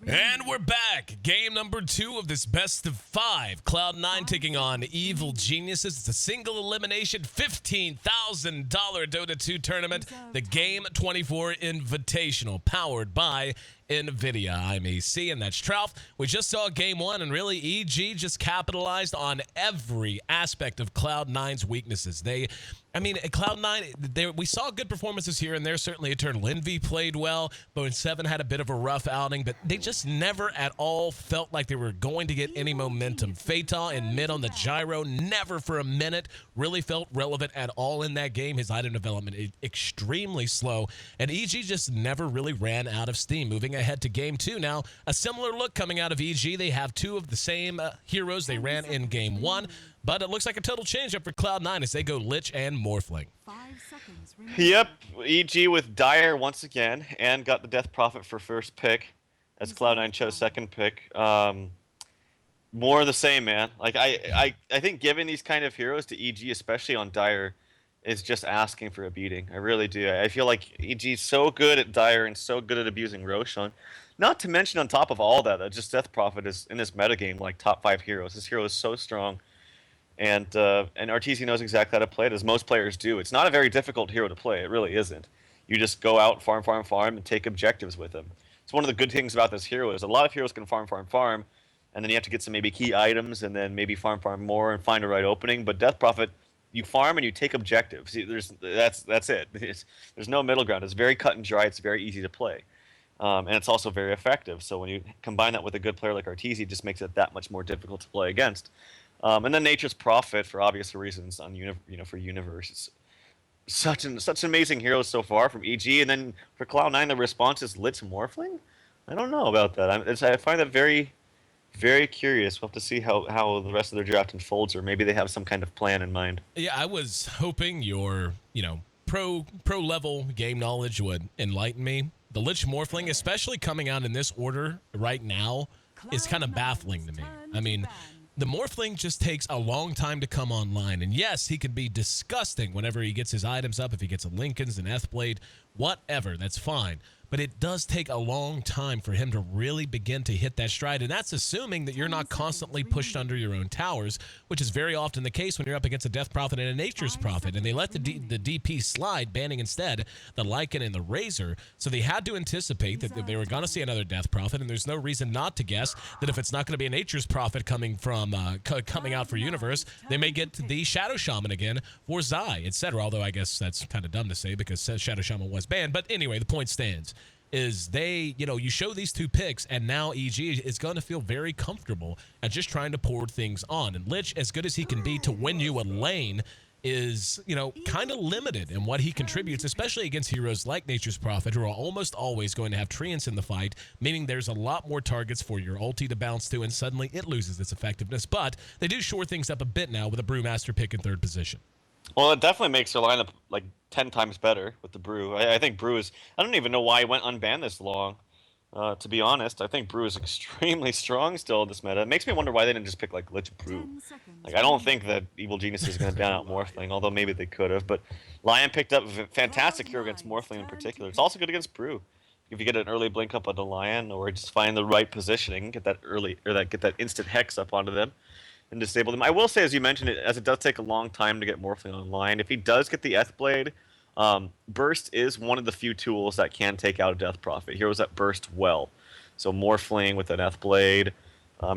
And we're back. Game number 2 of this best of 5. Cloud9 taking on Evil Geniuses. It's a single elimination $15,000 Dota 2 tournament. The Game24 Invitational, powered by NVIDIA. I'm AC, and that's Trout. We just saw game 1, and really EG just capitalized on every aspect of Cloud9's weaknesses. Cloud9, we saw good performances here and there. Certainly Eternal Envy played well. Bone 7 had a bit of a rough outing, but they just never at all felt like they were going to get any momentum. Fatah in mid on the gyro, never for a minute really felt relevant at all in that game. His item development is extremely slow, and EG just never really ran out of steam. Moving ahead to game 2 now, a similar look coming out of EG. They have 2 of the same heroes they ran in game 1, but it looks like a total change-up for Cloud9 as they go Lich and Morphling. Yep, EG with Dire once again, and got the Death Prophet for first pick, as Cloud9 chose second pick. More of the same, man. Like I think giving these kind of heroes to EG, especially on Dire, is just asking for a beating. I really do. I feel like EG's so good at Dire and so good at abusing Roshan. Not to mention on top of all that, just Death Prophet is in this metagame like top 5 heroes. This hero is so strong. And RTZ knows exactly how to play it, as most players do. It's not a very difficult hero to play. It really isn't. You just go out, farm, and take objectives with him. It's one of the good things about this hero is a lot of heroes can farm, and then you have to get some maybe key items, and then maybe farm more and find a right opening. But Death Prophet, you farm and you take objectives. That's it. There's no middle ground. It's very cut and dry. It's very easy to play. And it's also very effective. So when you combine that with a good player like Arteezy, it just makes it that much more difficult to play against. And then Nature's Prophet, for obvious reasons, on for Universe. It's such an amazing hero so far from EG. And then for Cloud9, the response is Lich Morphling? I don't know about that. I find that very, very curious. We'll have to see how the rest of their draft unfolds, or maybe they have some kind of plan in mind. Yeah, I was hoping your, pro level game knowledge would enlighten me. The Lich Morphling, especially coming out in this order right now, is kind of baffling to me. I mean, the Morphling just takes a long time to come online. And yes, he can be disgusting whenever he gets his items up. If he gets a Linken's, an Ethblade, whatever, that's fine. But it does take a long time for him to really begin to hit that stride. And that's assuming that you're not constantly pushed under your own towers, which is very often the case when you're up against a Death Prophet and a Nature's Prophet. And they let the DP slide, banning instead the Lycan and the Razor. So they had to anticipate that they were going to see another Death Prophet. And there's no reason not to guess that if it's not going to be a Nature's Prophet coming out for Universe, they may get the Shadow Shaman again for Zai, etc. Although I guess that's kind of dumb to say because Shadow Shaman was banned. But anyway, the point stands. Is you show these 2 picks, and now EG is going to feel very comfortable at just trying to pour things on. And Lich, as good as he can be to win you a lane, is, kind of limited in what he contributes, especially against heroes like Nature's Prophet, who are almost always going to have treants in the fight, meaning there's a lot more targets for your ulti to bounce to, and suddenly it loses its effectiveness. But they do shore things up a bit now with a Brewmaster pick in 3rd position. Well, it definitely makes their lineup like 10 times better with the Brew. I think Brew is... I don't even know why he went unbanned this long, to be honest. I think Brew is extremely strong still in this meta. It makes me wonder why they didn't just pick like Lich Brew. Like, I don't think that Evil Genius is going to ban out Morphling, although maybe they could have. But Lion picked up a fantastic hero against Morphling in particular. It's also good against Brew. If you get an early blink up on the Lion, or just find the right positioning, get that instant hex up onto them, and disable them. I will say, as you mentioned, as it does take a long time to get Morphling online, if he does get the Ethblade, Burst is one of the few tools that can take out a Death Prophet. Heroes that burst well. So Morphling with an Ethblade,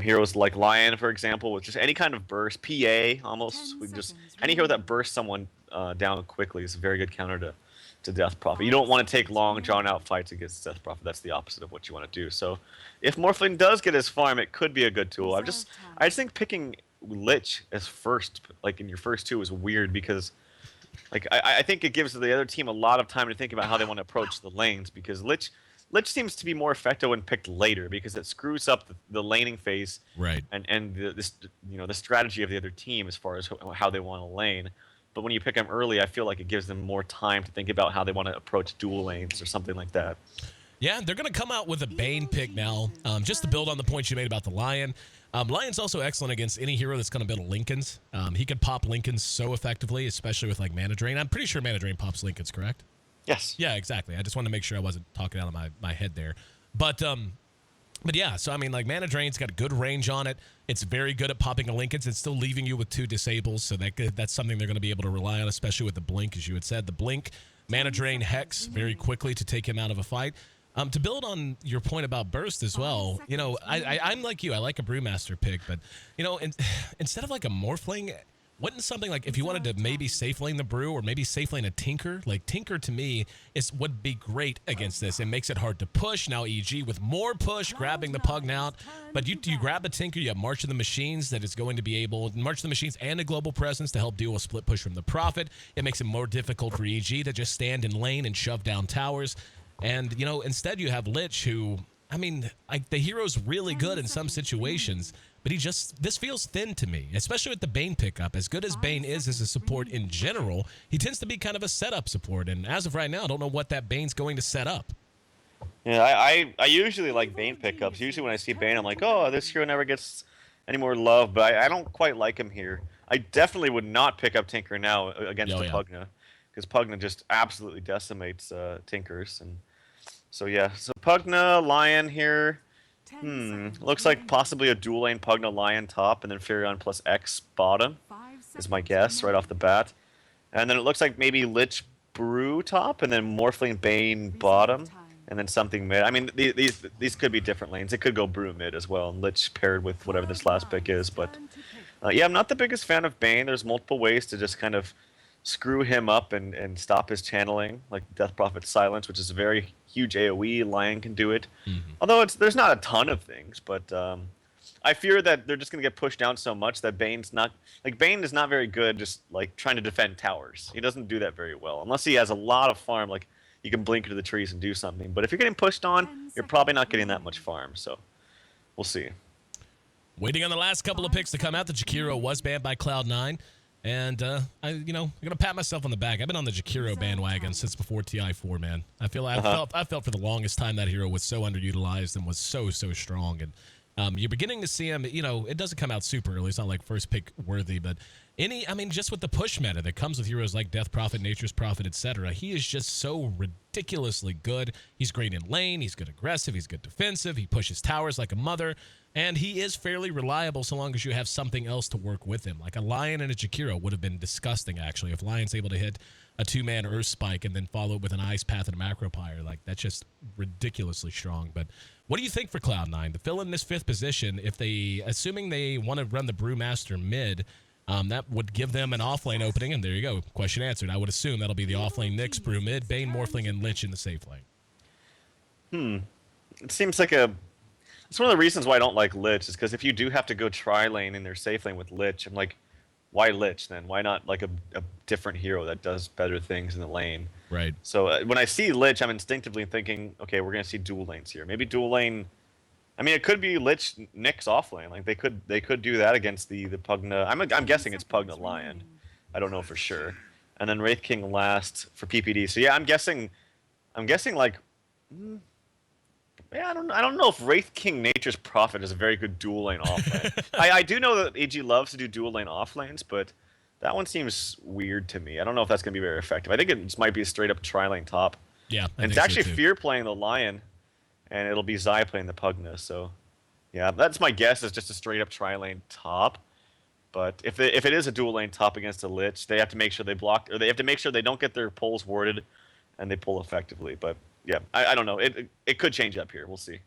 heroes like Lion, for example, with just any kind of burst, PA almost, any hero that bursts someone down quickly is a very good counter to Death Prophet. You don't want to take long, drawn-out fights against Death Prophet. That's the opposite of what you want to do. So, if Morphling does get his farm, it could be a good tool. I just think picking Lich as first, like in your first 2, is weird because, like, I think it gives the other team a lot of time to think about how they want to approach the lanes, because Lich seems to be more effective when picked later because it screws up the laning phase, right? And the strategy of the other team as far as how they want to lane. But when you pick them early, I feel like it gives them more time to think about how they want to approach dual lanes or something like that. Yeah, they're going to come out with a Bane pick now, just to build on the points you made about the Lion. Lion's also excellent against any hero that's going to build Linken's. He can pop Linken's so effectively, especially with like Mana Drain. I'm pretty sure Mana Drain pops Linken's, correct? Yes. Yeah, exactly. I just wanted to make sure I wasn't talking out of my head there. But But yeah, so I mean, like Mana Drain's got a good range on it. It's very good at popping a Lincolns. It's still leaving you with 2 disables, so that's something they're going to be able to rely on, especially with the Blink, as you had said. The Blink, Mana Drain, Hex, very quickly to take him out of a fight. To build on your point about Burst as well, you know, I'm like you. I like a Brewmaster pick, but, you know, instead of like a Morphling, wouldn't something like if you wanted to maybe safe lane the Brew or maybe safe lane a Tinker? Like Tinker to me would be great against this. It makes it hard to push. Now EG with more push, grabbing the Pugn out. But you grab a Tinker, you have March of the Machines that is going to be able, March of the Machines and a Global Presence to help deal with split push from the Prophet. It makes it more difficult for EG to just stand in lane and shove down towers. And, you know, instead you have Lich who, I mean, like the hero's really good in some situations, but this feels thin to me, especially with the Bane pickup. As good as Bane is as a support in general, he tends to be kind of a setup support. And as of right now, I don't know what that Bane's going to set up. Yeah, I usually like Bane pickups. Usually when I see Bane, I'm like, oh, this hero never gets any more love, but I don't quite like him here. I definitely would not pick up Tinker now against the Pugna, because Pugna just absolutely decimates Tinkers. And so yeah, so Pugna, Lion here. Looks like possibly a dual lane Pugna Lion top, and then Furion plus X bottom is my guess right off the bat. And then it looks like maybe Lich Brew top, and then Morphling Bane bottom, and then something mid. I mean, these could be different lanes. It could go Brew mid as well, and Lich paired with whatever this last pick is. But yeah, I'm not the biggest fan of Bane. There's multiple ways to just kind of screw him up and stop his channeling, like Death Prophet Silence, which is a very huge AoE. Lion can do it. Although there's not a ton of things, but I fear that they're just going to get pushed down so much that Bane is not very good just like trying to defend towers. He doesn't do that very well, unless he has a lot of farm, like you can blink into the trees and do something. But if you're getting pushed on, you're probably not getting that much farm, so we'll see. Waiting on the last couple of picks to come out, the Jakiro was banned by Cloud9. And, I'm going to pat myself on the back. I've been on the Jakiro bandwagon since before TI4, man. I felt for the longest time that hero was so underutilized and was so strong. And you're beginning to see him, you know, it doesn't come out super early. It's not like first pick worthy, but just with the push meta that comes with heroes like Death Prophet, Nature's Prophet, etc., he is just so ridiculously good. He's great in lane. He's good aggressive. He's good defensive. He pushes towers like a mother. And he is fairly reliable so long as you have something else to work with him. Like a Lion and a Jakiro would have been disgusting, actually. If Lion's able to hit a 2-man Earth Spike and then follow it with an Ice Path and a Macropyre, like that's just ridiculously strong. But what do you think for Cloud9? To fill in this 5th position, assuming they want to run the Brewmaster mid, that would give them an offlane opening. And there you go. Question answered. I would assume that'll be the offlane Nyx, Brew mid, Bane, Morphling, and Lich in the safe lane. It seems like it's one of the reasons why I don't like Lich, is because if you do have to go tri-lane in their safe lane with Lich, I'm like, why Lich then? Why not like a different hero that does better things in the lane? Right. So when I see Lich, I'm instinctively thinking, okay, we're going to see dual lanes here. Maybe dual lane, I mean, it could be Lich Nyx off lane. Like they could do that against the Pugna. I'm guessing it's Pugna Lion. I don't know for sure. And then Wraith King last for PPD. So yeah, I'm guessing like, yeah, I don't know if Wraith King Nature's Prophet is a very good dual lane off lane. I do know that AG loves to do dual lane off lanes, but that one seems weird to me. I don't know if that's going to be very effective. I think it just might be a straight up tri-lane top. Yeah, and it's actually Fear playing the Lion, and it'll be Zai playing the Pugna. So yeah, that's my guess, is just a straight up tri-lane top. But if it is a dual lane top against a Lich, they have to make sure they block, or they have to make sure they don't get their pulls warded, and they pull effectively. But yeah, I don't know. It could change up here. We'll see.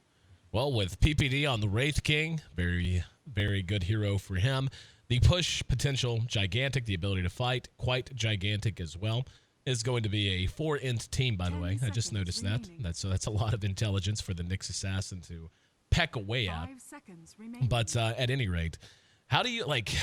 Well, with PPD on the Wraith King, very, very good hero for him. The push potential, gigantic. The ability to fight, quite gigantic as well. Is going to be a 4-int team, by the way. I just noticed that. That's a lot of intelligence for the Nyx Assassin to peck away at. But at any rate, how do you, like,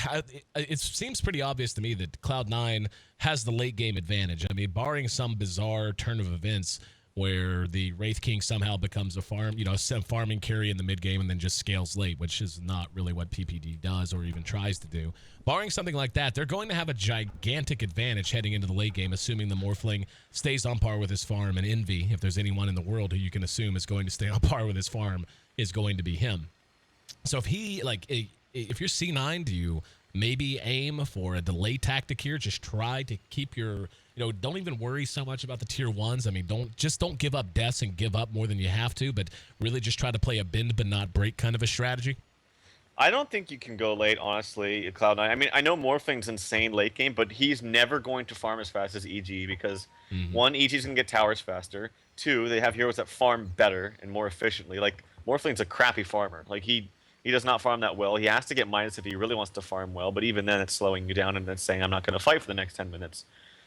it seems pretty obvious to me that Cloud9 has the late game advantage. I mean, barring some bizarre turn of events where the Wraith King somehow becomes a farming carry in the mid game and then just scales late, which is not really what PPD does or even tries to do. Barring something like that, they're going to have a gigantic advantage heading into the late game, assuming the Morphling stays on par with his farm, and Envy, if there's anyone in the world who you can assume is going to stay on par with his farm, is going to be him. So if you're C9, do you maybe aim for a delay tactic here. Just try to keep your, don't even worry so much about the tier 1s. I mean, don't give up deaths and give up more than you have to, but really just try to play a bend but not break kind of a strategy. I don't think you can go late, honestly, Cloud9. I mean, I know Morphling's insane late game, but he's never going to farm as fast as EG because, one, EG's going to get towers faster. Two, they have heroes that farm better and more efficiently. Like, Morphling's a crappy farmer. Like, he does not farm that well. He has to get minus if he really wants to farm well, but even then it's slowing you down and it's saying, I'm not going to fight for the next 10 minutes.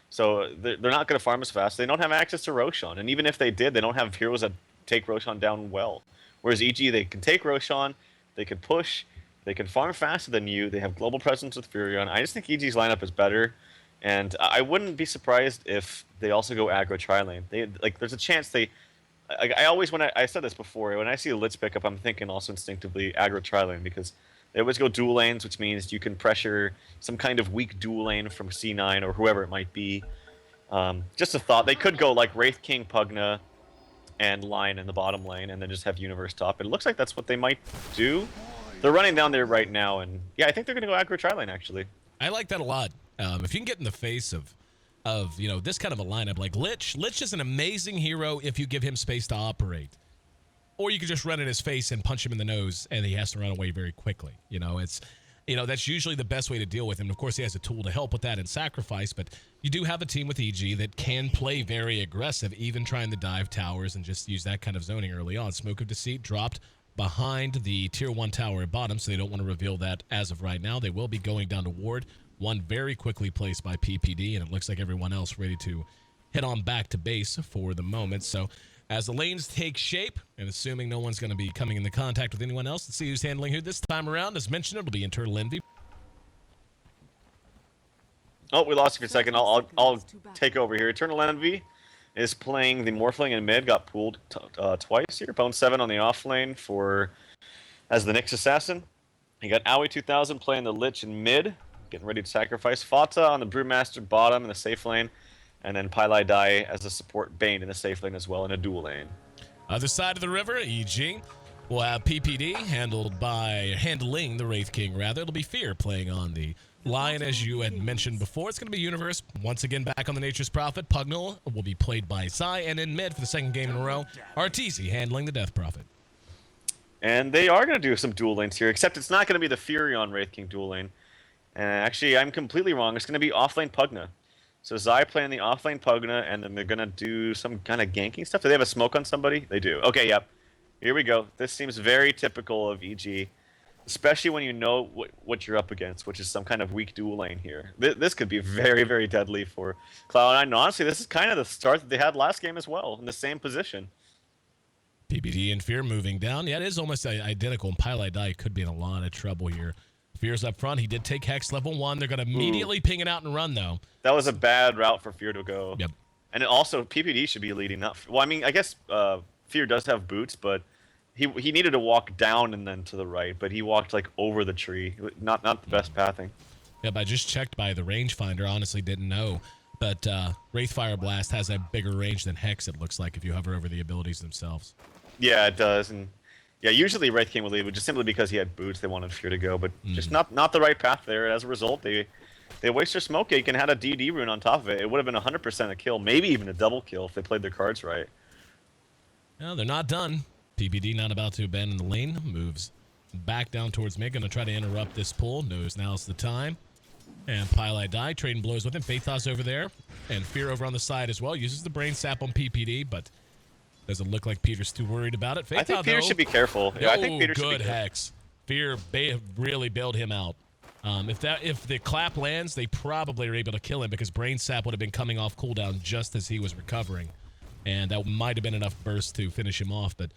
So they're not going to farm as fast. They don't have access to Roshan, and even if they did, they don't have heroes that take Roshan down well. Whereas EG, they can take Roshan, they can push, they can farm faster than you. They have global presence with Furion. I just think EG's lineup is better, and I wouldn't be surprised if they also go aggro tri-lane. There's a chance they. I always, when I said this before, when I see a Lich pick up, I'm thinking also instinctively aggro tri-lane because they always go dual lanes, which means you can pressure some kind of weak dual lane from C9 or whoever it might be. Just a thought. They could go like Wraith King, Pugna, and Lion in the bottom lane, and then just have Universe top. It looks like that's what they might do. They're running down there right now, and yeah, I think they're going to go aggro tri-lane, actually. I like that a lot. If you can get in the face of this kind of a lineup, like Lich is an amazing hero if you give him space to operate. Or you could just run in his face and punch him in the nose, and he has to run away very quickly. That's usually the best way to deal with him. Of course, he has a tool to help with that in Sacrifice, but you do have a team with EG that can play very aggressive, even trying to dive towers and just use that kind of zoning early on. Smoke of Deceit dropped behind the tier 1 tower at bottom, so they don't want to reveal that as of right now. They will be going down to ward. One very quickly placed by PPD, and it looks like everyone else ready to head on back to base for the moment. So as the lanes take shape, and assuming no one's going to be coming into contact with anyone else, let's see who's handling who this time around. As mentioned, it'll be Internal Envy. Oh, we lost you for a second. I'll take over here. Eternal Envy is playing the Morphling in mid. Got pooled twice here. Bone 7 on the off lane as the Nyx Assassin. You got Aoi 2000 playing the Lich in mid, getting ready to sacrifice. Fata on the Brewmaster bottom in the safe lane. And then Pylai Dai as a support Bane in the safe lane as well in a dual lane. Other side of the river, EG will have PPD handling the Wraith King, rather. It'll be Fear playing on the Lion, as you had mentioned before. It's going to be Universe once again back on the Nature's Prophet. Pugnal will be played by Sai, and in mid for the second game in a row, Arteezy handling the Death Prophet. And they are going to do some dual lanes here, except it's not going to be the Furion Wraith King dual lane. And actually, I'm completely wrong. It's going to be offlane Pugna. So Zai playing the offlane Pugna, and then they're going to do some kind of ganking stuff. Do they have a smoke on somebody? They do. Okay, yep. Here we go. This seems very typical of EG, especially when you know what you're up against, which is some kind of weak dual lane here. This could be very, very deadly for Cloud9. And honestly, this is kind of the start that they had last game as well, in the same position. PPD and Fear moving down. Yeah, it is almost identical, and Pylai Dai could be in a lot of trouble here. Fear's up front. He did take Hex level 1. They're going to immediately ping it out and run, though. That was a bad route for Fear to go. Yep. And also, PPD should be leading up. Well, I mean, I guess Fear does have boots, but he needed to walk down and then to the right, but he walked, like, over the tree. Not the best pathing. Yep, I just checked by the rangefinder. Honestly, didn't know. But Wraithfire Blast has a bigger range than Hex, it looks like, if you hover over the abilities themselves. Yeah, it does. And yeah, usually Wraith King would lead, just simply because he had boots. They wanted Fear to go, but just not the right path there. As a result, they waste their smoke cake and had a DD rune on top of it. It would have been 100% a kill, maybe even a double kill if they played their cards right. No, they're not done. PPD not about to abandon the lane. Moves back down towards mid. Going to try to interrupt this pull. Knows now's the time. And Pylai Dai trading blows with him. Phaethos over there. And Fear over on the side as well. Uses the brain sap on PPD, but doesn't look like Peter's too worried about it. I think Peter should be careful. Yeah, I think Peter should be good Hex. Fear really bailed him out. If the clap lands, they probably are able to kill him because brain sap would have been coming off cooldown just as he was recovering. And that might have been enough burst to finish him off. But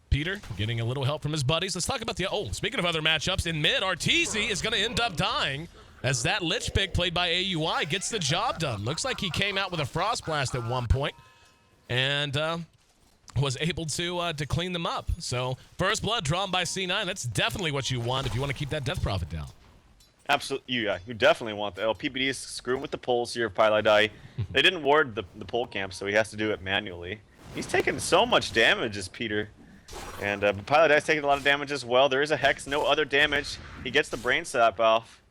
Peter getting a little help from his buddies. Let's talk about speaking of other matchups, in mid, Arteezy is going to end up dying as that Lich pick played by AUI gets the job done. Looks like he came out with a Frost Blast at one point and was able to clean them up. So first blood drawn by C9. That's definitely what you want if you want to keep that Death Prophet down. Absolutely, yeah, you definitely want that. PPD is screwing with the pulls here of Pylai Dai. They didn't ward the pull camp, so he has to do it manually. He's taking so much damage as Peter. And Pylai Dai's taking a lot of damage as well. There is a Hex, no other damage. He gets the brain sap off.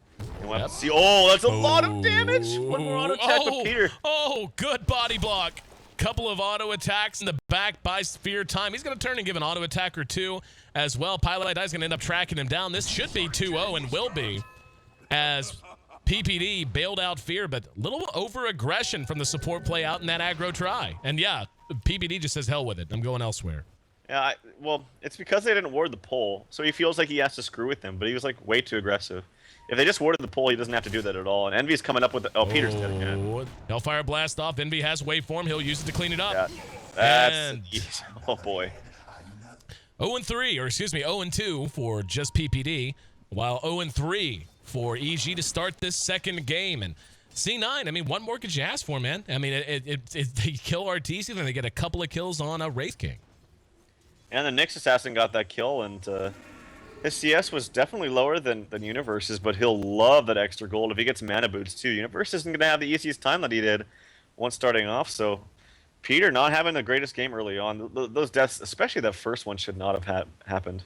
And we'll have to see. Oh, that's a lot of damage. One more auto attack with Peter. Oh, good body block. Couple of auto attacks in the back by Sphere time. He's going to turn and give an auto attack or two as well. Pilot Eye is going to end up tracking him down. This should be 2-0 and will be, as PPD bailed out Fear, but little over-aggression from the support play out in that aggro try. And yeah, PPD just says hell with it. I'm going elsewhere. Yeah, well, it's because they didn't ward the pole, so he feels like he has to screw with them, but he was like way too aggressive. If they just warded the pole, he doesn't have to do that at all. And Envy's coming up with the, Peter's dead again. Hellfire blast off. Envy has waveform. He'll use it to clean it up. Yeah, oh boy. 0-3, or excuse me, 0-2 for just PPD, while 0-3 for EG to start this second game. And C9, I mean, what more could you ask for, man? I mean, they kill Arteezy, then they get a couple of kills on a Wraith King. And the Nyx Assassin got that kill, and his CS was definitely lower than Universe's, but he'll love that extra gold if he gets mana boots too. Universe isn't going to have the easiest time that he did once starting off, so Peter not having the greatest game early on. Those deaths, especially that first one, should not have happened.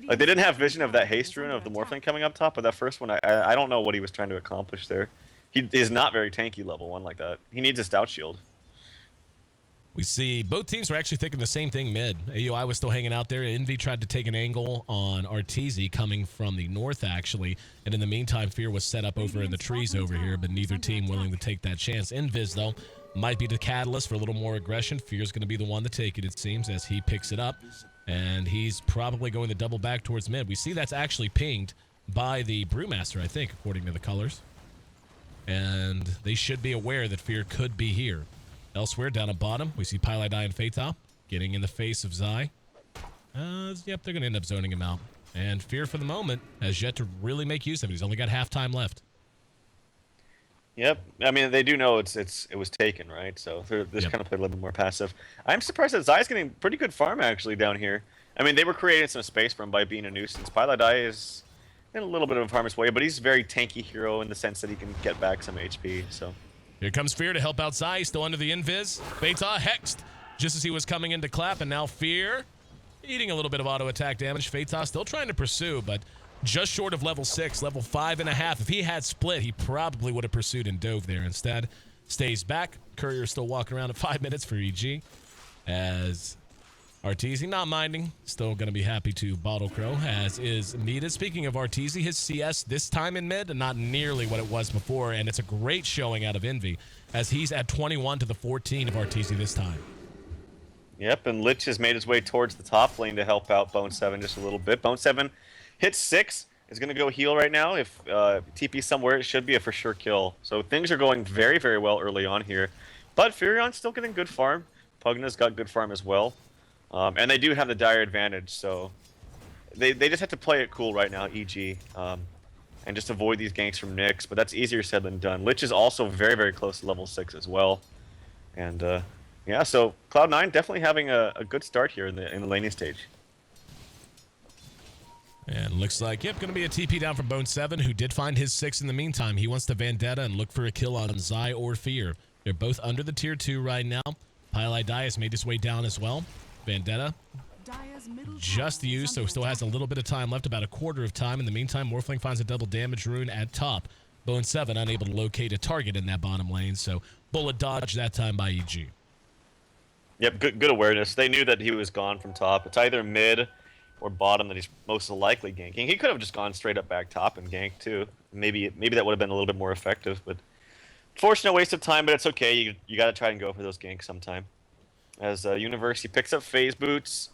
Like, they didn't have vision of that haste rune of the Morphling coming up top, but that first one, I don't know what he was trying to accomplish there. He is not very tanky level 1 like that. He needs a stout shield. We see both teams were actually thinking the same thing mid. AUI was still hanging out there. Envy tried to take an angle on Arteezy coming from the north, actually. And in the meantime, Fear was set up over in the trees over here, but neither team willing to take that chance. Invis, though, might be the catalyst for a little more aggression. Fear's going to be the one to take it, it seems, as he picks it up. And he's probably going to double back towards mid. We see that's actually pinged by the Brewmaster, I think, according to the colors. And they should be aware that Fear could be here. Elsewhere, down at bottom, we see Pilot Eye and Phaeton getting in the face of Zai. Yep, they're going to end up zoning him out. And Fear, for the moment, has yet to really make use of it. He's only got half time left. Yep. I mean, they do know it was taken, right? So they're just kind of played a little bit more passive. I'm surprised that Zai's getting pretty good farm, actually, down here. I mean, they were creating some space for him by being a nuisance. Pilot Eye is in a little bit of a harmless way, but he's a very tanky hero in the sense that he can get back some HP, so... Here comes Fear to help out Zai, still under the invis. Phaeton hexed just as he was coming in to clap, and now Fear eating a little bit of auto attack damage. Phaeton still trying to pursue, but just short of level 6, level 5.5. If he had split, he probably would have pursued and dove there. Instead, stays back. Courier still walking around at 5 minutes for EG, as Arteezy not minding, still going to be happy to bottle crow, as is Nita. Speaking of Arteezy, his CS this time in mid, not nearly what it was before, and it's a great showing out of Envy, as he's at 21 to the 14 of Arteezy this time. Yep, and Lich has made his way towards the top lane to help out Bone 7 just a little bit. Bone 7 hits 6, is going to go heal right now. If TP somewhere, it should be a for sure kill. So things are going very, very well early on here. But Furion's still getting good farm. Pugna's got good farm as well. And they do have the dire advantage, so they just have to play it cool right now, EG, and just avoid these ganks from Nyx, but that's easier said than done. Lich is also very, very close to level 6 as well. And yeah, so Cloud9 definitely having a good start here in the laning stage. And looks like, yep, going to be a TP down from Bone 7, who did find his 6 in the meantime. He wants to Vendetta and look for a kill on Zai or Fear. They're both under the tier 2 right now. Pilot Eye has made his way down as well. Vendetta just used, so still has a little bit of time left, about a quarter of time. In the meantime, Morphling finds a double damage rune at top. Bone 7 unable to locate a target in that bottom lane, so bullet dodge that time by EG. Yep, good awareness. They knew that he was gone from top. It's either mid or bottom that he's most likely ganking. He could have just gone straight up back top and ganked too. Maybe that would have been a little bit more effective, but fortunate waste of time, but it's okay. You got to try and go for those ganks sometime. As Universe, he picks up phase boots.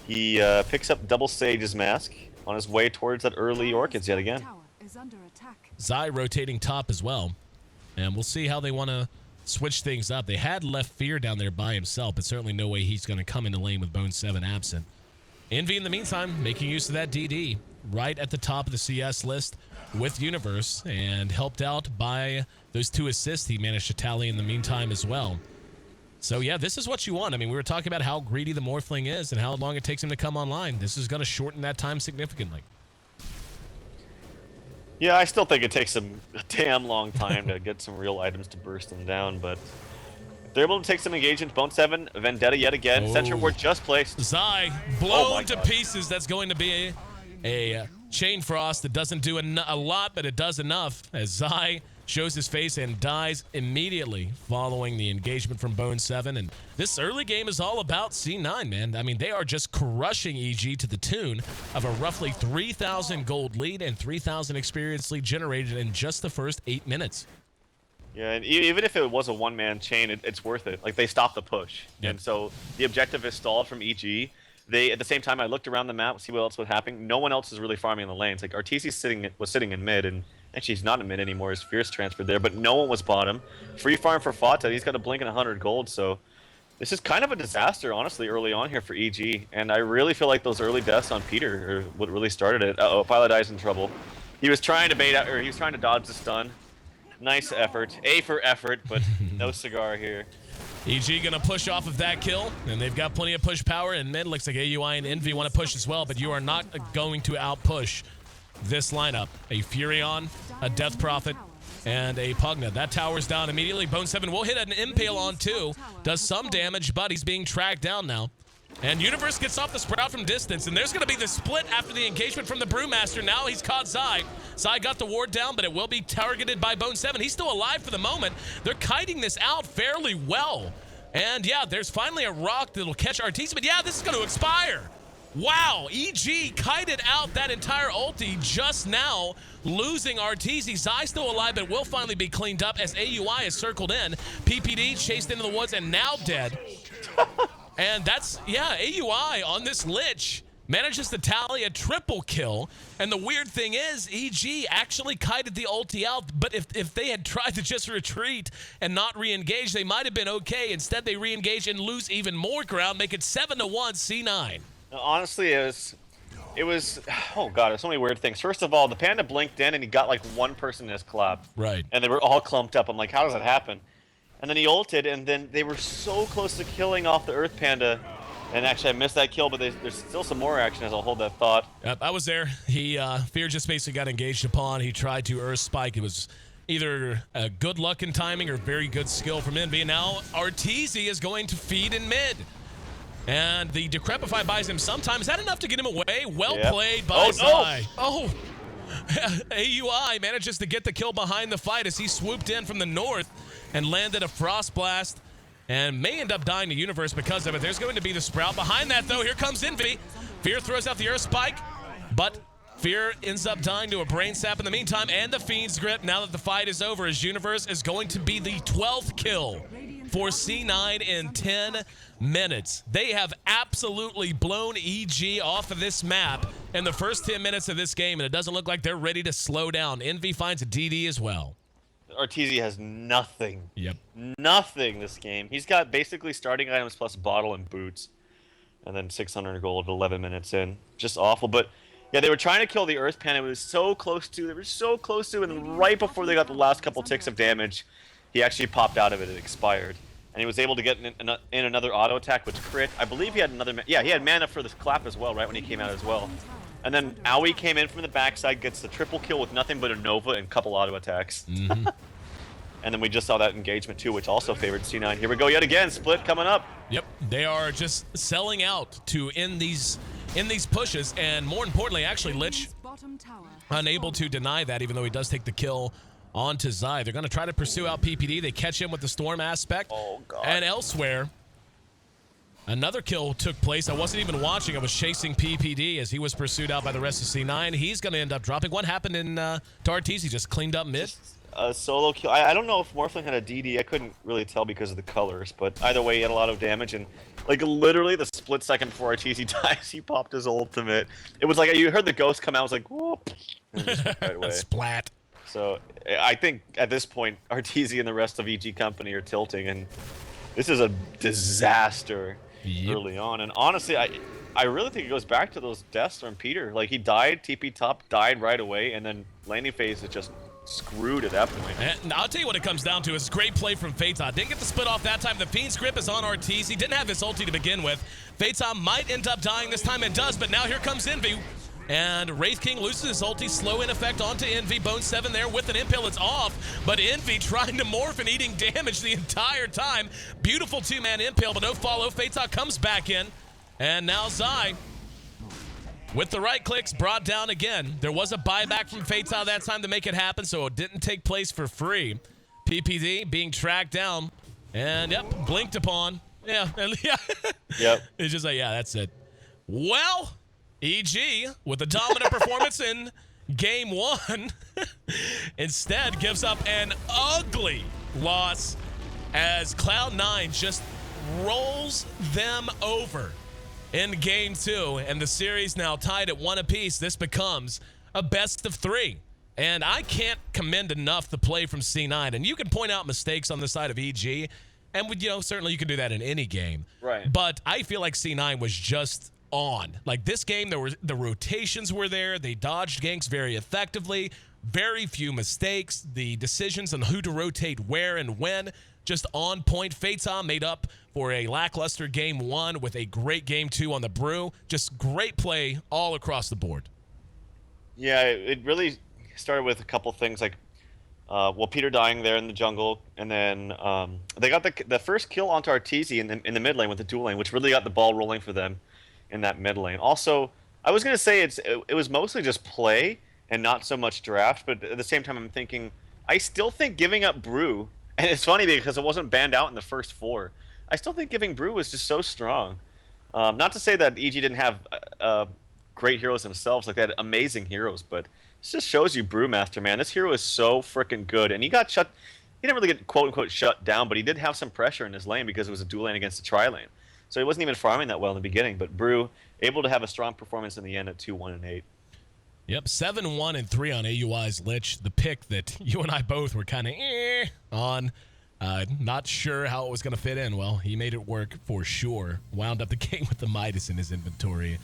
He picks up double Sage's mask on his way towards that early Orchids yet again. Zai rotating top as well. And we'll see how they want to switch things up. They had left Fear down there by himself, but certainly no way he's going to come into lane with Bone 7 absent. Envy, in the meantime, making use of that DD right at the top of the CS list with Universe, and helped out by those 2 assists he managed to tally in the meantime as well. So yeah, this is what you want. I mean, we were talking about how greedy the Morphling is and how long it takes him to come online. This is going to shorten that time significantly. Yeah, I still think it takes them a damn long time to get some real items to burst them down, but if they're able to take some engagement. Bone 7, Vendetta yet again. Sentry Ward just placed. Zai blown to pieces. That's going to be a Chain Frost that doesn't do a lot, but it does enough as Zai shows his face and dies immediately following the engagement from Bone 7. And this early game is all about C9, man. I mean, they are just crushing EG to the tune of a roughly 3,000 gold lead and 3,000 experience lead generated in just the first 8 minutes. Yeah, and even if it was a one-man chain, it's worth it. Like, they stopped the push. Yep. And so the objective is stalled from EG. They, at the same time, I looked around the map, see what else was happening. No one else is really farming in the lanes. Like, Arteezy was sitting in mid, and actually he's not in mid anymore. His Fierce transferred there, but no one was bottom. Free farm for Fata. He's got a blink and 100 gold, so this is kind of a disaster, honestly, early on here for EG. And I really feel like those early deaths on Peter are what really started it. Uh-oh, Pilot Eye's in trouble. He was trying to bait out, or he was trying to dodge the stun. Nice effort. A for effort, but no cigar here. EG gonna push off of that kill, and they've got plenty of push power, and mid looks like AUI and Envy want to push as well, but you are not going to outpush this lineup. A Furion, a Death Prophet, and a Pugna. That tower's down immediately. Bone 7 will hit an Impale on 2. Does some damage, but he's being tracked down now. And Universe gets off the Sprout from distance, and there's going to be the split after the engagement from the Brewmaster. Now he's caught Zai. Zai got the ward down, but it will be targeted by Bone 7. He's still alive for the moment. They're kiting this out fairly well. And yeah, there's finally a rock that'll catch Arteezy, but yeah, this is going to expire. Wow, EG kited out that entire ulti just now, losing Arteezy. Zai still alive, but will finally be cleaned up as AUI is circled in. PPD chased into the woods and now dead. And that's, yeah, AUI on this Lich manages to tally a triple kill. And the weird thing is, EG actually kited the ulti out, but if they had tried to just retreat and not re-engage, they might have been okay. Instead, they re-engage and lose even more ground, make it 7-1 C9. Honestly, it was, oh god, there's so many weird things. First of all, the Panda blinked in and he got like one person in his collab. Right. And they were all clumped up. I'm like, how does that happen? And then he ulted, and then they were so close to killing off the Earth Panda. And actually, I missed that kill, but there's still some more action as I'll hold that thought. Yep, I was there. Fear just basically got engaged upon. He tried to Earth Spike. It was either good luck and timing or very good skill from Envy. And now Arteezy is going to feed in mid. And the Decrepify buys him sometime. Is that enough to get him away? Well played by Zai. No. Oh, AUI manages to get the kill behind the fight as he swooped in from the north and landed a Frost Blast and may end up dying to Universe because of it. There's going to be the Sprout. Behind that, though, here comes Envy. Fear throws out the Earth Spike, but Fear ends up dying to a Brain Sap in the meantime, and the Fiend's Grip now that the fight is over, as Universe is going to be the 12th kill for C9 in 10 minutes. They have absolutely blown EG off of this map in the first 10 minutes of this game, and it doesn't look like they're ready to slow down. Envy finds a DD as well. Arteezy has nothing. Yep. Nothing this game. He's got basically starting items plus bottle and boots. And then 600 gold 11 minutes in. Just awful. But yeah, they were trying to kill the Earth Panda. It was so close to. They were so close to. And right before they got the last couple ticks of damage, he actually popped out of it. It expired. And he was able to get in another auto attack, which crit. I believe he had another. Yeah, he had mana for the clap as well, right when he came out as well. And then Aoi came in from the backside, gets the triple kill with nothing but a Nova and a couple auto attacks. Mm-hmm. And then we just saw that engagement too, which also favored C9. Here we go yet again, split coming up. Yep, they are just selling out to end these pushes, and more importantly, actually, Lich unable to deny that, even though he does take the kill onto Zai. They're going to try to pursue out PPD. They catch him with the Storm aspect. Oh, God. And elsewhere, another kill took place. I wasn't even watching. I was chasing PPD as he was pursued out by the rest of C9. He's going to end up dropping. What happened in Arteezy? He just cleaned up mid? A solo kill. I don't know if Morphling had a DD. I couldn't really tell because of the colors, but either way, he had a lot of damage. And like literally the split second before Arteezy dies, he popped his ultimate. It was like you heard the ghost come out. I was like, whoop, and just went right away. Splat. So I think at this point, Arteezy and the rest of EG Company are tilting, and this is a disaster early on. And honestly, I really think it goes back to those deaths from Peter. Like he died, TP top, died right away, and then landing phase is just screwed at that point. And I'll tell you what it comes down to is great play from Phaeton. Didn't get the split off that time. The Fiend's Grip is on Arteezy. Didn't have his ulti to begin with. Phaeton might end up dying this time and does, but now here comes Envy. And Wraith King loses his ulti, slow in effect onto Envy. Bone 7 there with an Impale, it's off. But Envy trying to morph and eating damage the entire time. Beautiful two-man Impale, but no follow. Phaeton comes back in. And now Zai With the right clicks, brought down again. There was a buyback from Fatal that time to make it happen, so it didn't take place for free. PPD being tracked down, and yep, blinked upon. Yeah, yeah. Yep. It's just like, yeah, that's it. Well, EG with a dominant performance in game 1 instead gives up an ugly loss as Cloud9 just rolls them over in game 2, and the series now tied at 1 apiece. This becomes a best of 3. And I can't commend enough the play from C9. And you can point out mistakes on the side of EG, and certainly you can do that in any game. Right. But I feel like C9 was just on. Like this game, the rotations were there. They dodged ganks very effectively. Very few mistakes. The decisions on who to rotate where and when, just on point. Fatal made up for a lackluster game 1 with a great game 2 on the brew. Just great play all across the board. Yeah, it really started with a couple things like, Peter dying there in the jungle, and then they got the first kill onto Arteezy in the mid lane with the dual lane, which really got the ball rolling for them in that mid lane. Also, I was gonna say it was mostly just play and not so much draft, but at the same time I'm thinking I still think giving up Brew, and it's funny because it wasn't banned out in the first 4. I still think giving Brew was just so strong. Not to say that EG didn't have great heroes themselves, like they had amazing heroes, but this just shows you Brewmaster, man. This hero is so freaking good, and he got shut. He didn't really get quote unquote shut down, but he did have some pressure in his lane because it was a dual lane against a tri lane. So he wasn't even farming that well in the beginning, but Brew able to have a strong performance in the end at 2-1-8. Yep, 7-1-3 on AUI's Lich, the pick that you and I both were kind of on. Not sure how it was going to fit in. Well, he made it work for sure. Wound up the game with the Midas in his inventory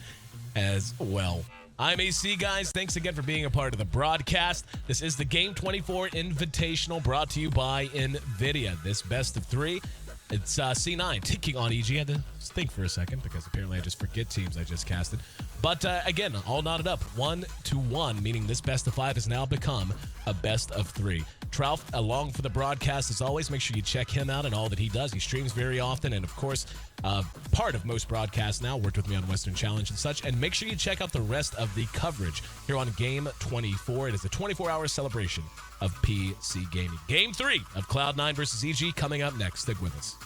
as well. I'm AC, guys. Thanks again for being a part of the broadcast. This is the Game24 Invitational brought to you by NVIDIA. This best of 3. It's C9 taking on EG. I had to think for a second because apparently I just forget teams I just casted. But again, all knotted up 1-1, meaning this best of 5 has now become a best of 3. Trout along for the broadcast as always. Make sure you check him out and all that he does. He streams very often, and of course, part of most broadcasts now. Worked with me on Western Challenge and such. And make sure you check out the rest of the coverage here on Game24. It is a 24-hour celebration of PC gaming. Game 3 of Cloud9 versus EG coming up next. Stick with us.